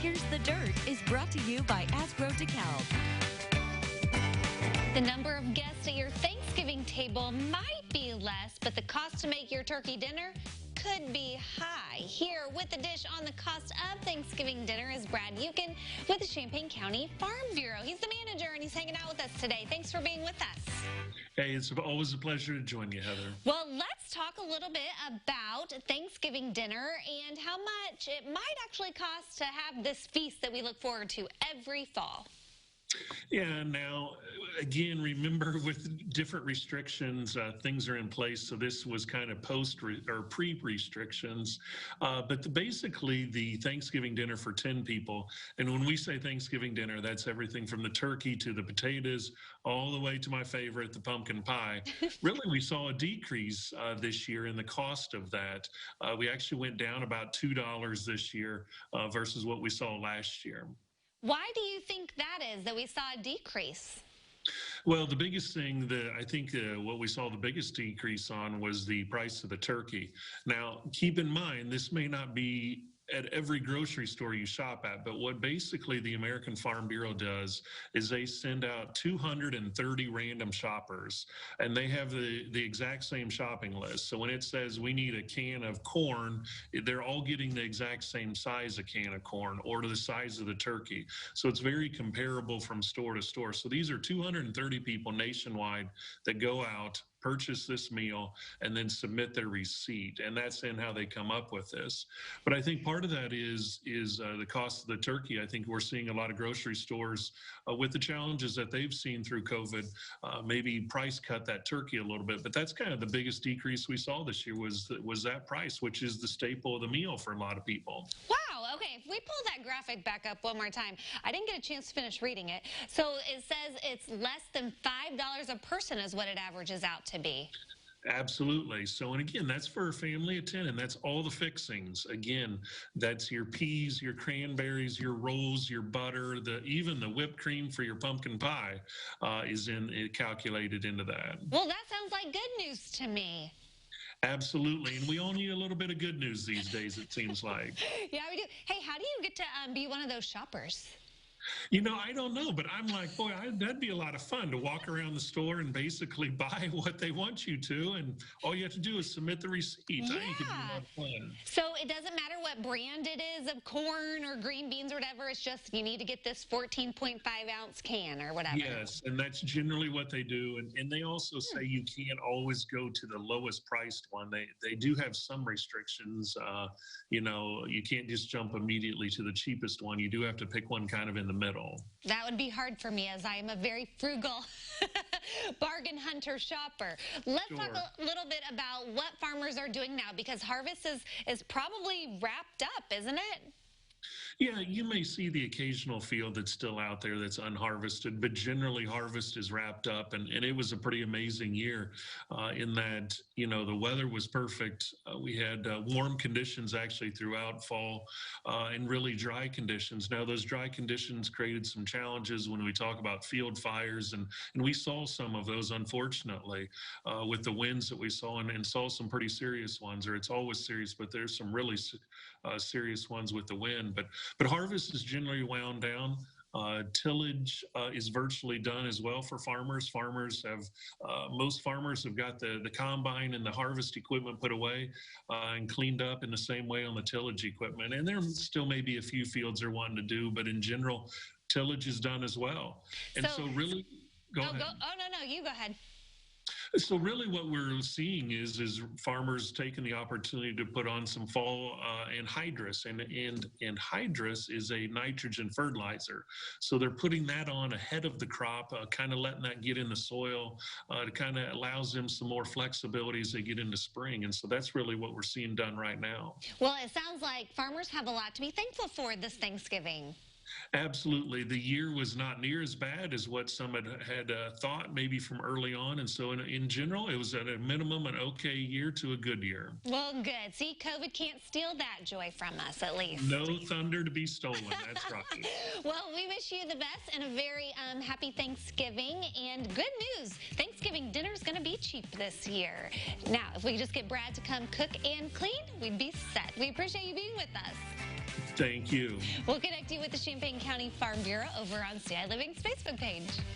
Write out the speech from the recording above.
Here's the Dirt is brought to you by Asgrow DeKalb. The number of guests at your Thanksgiving table might be less, but the cost to make your turkey dinner could be high. Here with the dish on the cost of Thanksgiving dinner is Brad Yukin with the Champaign County Farm Bureau. He's the manager and he's hanging out with us today. Thanks for being with us. Hey, it's always a pleasure to join you, Heather. Well, let's talk a little bit about Thanksgiving dinner and how much it might actually cost to have this feast that we look forward to every fall. Yeah, now, again, remember with different restrictions, things are in place. So this was kind of or pre-restrictions. But basically, the Thanksgiving dinner for 10 people. And when we say Thanksgiving dinner, that's everything from the turkey to the potatoes, all the way to my favorite, the pumpkin pie. Really, we saw a decrease this year in the cost of that. We actually went down about $2 this year versus what we saw last year. Why do you think that is, that we saw a decrease? Well, the biggest thing that I think what we saw the biggest decrease on was the price of the turkey. Now, keep in mind, this may not be at every grocery store you shop at, but what basically the American Farm Bureau does is they send out 230 random shoppers, and they have the exact same shopping list. So when it says we need a can of corn, they're all getting the exact same size of can of corn or to the size of the turkey. So it's very comparable from store to store. So these are 230 people nationwide that go out, purchase this meal, and then submit their receipt. And that's in how they come up with this. But I think part of that is the cost of the turkey. I think we're seeing a lot of grocery stores with the challenges that they've seen through COVID, maybe price cut that turkey a little bit. But that's kind of the biggest decrease we saw this year was that price, which is the staple of the meal for a lot of people. Wow. Okay, if we pull that graphic back up one more time, I didn't get a chance to finish reading it. So it says it's less than $5 a person is what it averages out to be. Absolutely. So, and again, that's for a family of 10, and that's all the fixings. Again, that's your peas, your cranberries, your rolls, your butter, even the whipped cream for your pumpkin pie is calculated into that. Well, that sounds like good news to me. Absolutely. And we all need a little bit of good news these days, it seems like. Yeah, we do. Hey, how do you get to be one of those shoppers? You know, I don't know, but I'm like, boy, that'd be a lot of fun to walk around the store and basically buy what they want you to, and all you have to do is submit the receipt. Yeah. I think it'd be a lot of fun. So it doesn't matter what brand it is of corn or green beans or whatever, it's just you need to get this 14.5-ounce can or whatever. Yes, and that's generally what they do, and they also say you can't always go to the lowest priced one. They do have some restrictions. You know, you can't just jump immediately to the cheapest one. You do have to pick one kind of in the middle. That would be hard for me as I am a very frugal bargain hunter shopper. Let's talk a little bit about what farmers are doing now, because harvest is probably wrapped up, isn't it? Yeah, you may see the occasional field that's still out there that's unharvested, but generally harvest is wrapped up. And it was a pretty amazing year in that, you know, the weather was perfect. We had warm conditions actually throughout fall and really dry conditions. Now, those dry conditions created some challenges when we talk about field fires. And we saw some of those, unfortunately, with the winds that we saw and saw some pretty serious ones, or it's always serious, but there's some really serious ones with the wind. But harvest is generally wound down. Tillage is virtually done as well for farmers. Most farmers have got the combine and the harvest equipment put away and cleaned up in the same way on the tillage equipment. And there still may be a few fields they're wanting to do, but in general, tillage is done as well. And so really, go ahead. No, you go ahead. So really what we're seeing is farmers taking the opportunity to put on some fall anhydrous, and anhydrous is a nitrogen fertilizer. So they're putting that on ahead of the crop, kind of letting that get in the soil. It kind of allows them some more flexibility as they get into spring. And so that's really what we're seeing done right now. Well, it sounds like farmers have a lot to be thankful for this Thanksgiving. Absolutely. The year was not near as bad as what some had thought maybe from early on. And so in general, it was at a minimum an okay year to a good year. Well, good. See, COVID can't steal that joy from us, at least. No thunder to be stolen. That's right. Well, we wish you the best and a very happy Thanksgiving. And good news, Thanksgiving dinner is going to be cheap this year. Now, if we could just get Brad to come cook and clean, we'd be set. We appreciate you being with us. Thank you. We'll connect you with the Champaign County Farm Bureau over on CI Living's Facebook page.